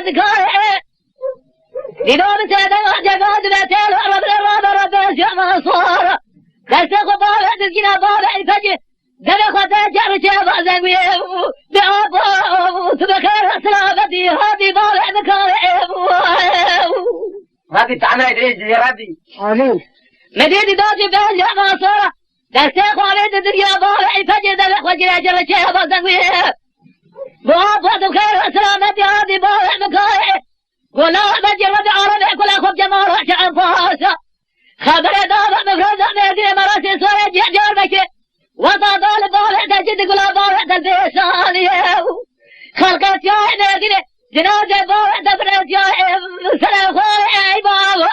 ذكاء لنوم سيدة وحجبات بيتين ورب الرابع رب الشام صار كالسيخ وطالع تسكينا طالع الفجر دلق وتجر شيبا زنويه بأبو تبكر سلامتي هذه طالع ذكاء هذه تعمل إدريس يا ربي آمين مدينة دوجي بيجا ما صار كالسيخ وعليد الدنيا طالع الفجر دلق وتجر شيبا زنويه بأبو تبكر سلامتي هذه طالع ذكاء ولا بجرد عربي كل أخذ جمال شعب فاسا خبر دابا مفرزة مهدي مراسي سوية جعجار بكي وطا طالب طالع تجد كل طالع تلبيساني خلقت يا مهدي جنازة طالع تبرز يا سلام خالي بابا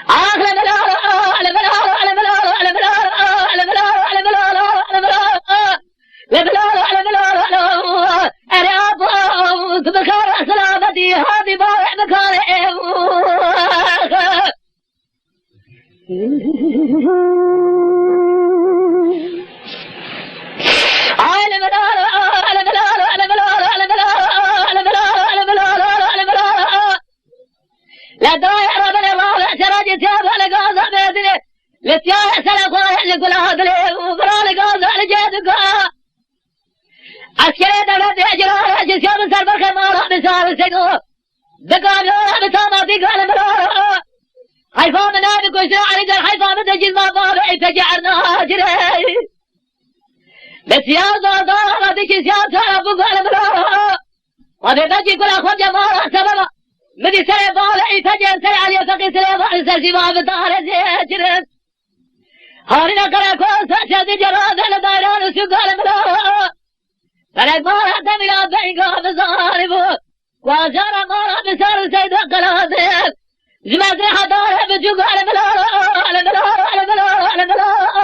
آخر بلال على بلال على بلال على بلال على بلال على بلال على بلال على بلال أنا أبو تبكر سلامتي هذه بارع مكارع على بلال على بلال على بلال على بلال على بلال على بلال على بلال لا دايع ربنا الرابع سراج تابع لقاضة بيدني لتياع سلام خالح لكل هذا وبرا لقاضة لجيدك عسكري دولة أجرار جسيا من سربر خمارة بسار سيقو دقام لورا بساما بيقا لمرارا حيفا من نابي كوشنا عليك حيفا من تجيز ما بابعي تجعرنا جري بسيار دار بيكي سيار سارا بقا لمرارا وفي بجي كل أخوة جمارة سببا مدي سري بالعي تجير سري علي فقي سري بالعي سرسي ما بطار جري هارنا كراكوان ساشا جراد لدائران سيقا لمرارا فلك مارا دملا بيقا بصاربو وزارا مارا بسار سيد قلادل زمازي حضارة بجوق على بلارا على بلارا على بلارا على بلارا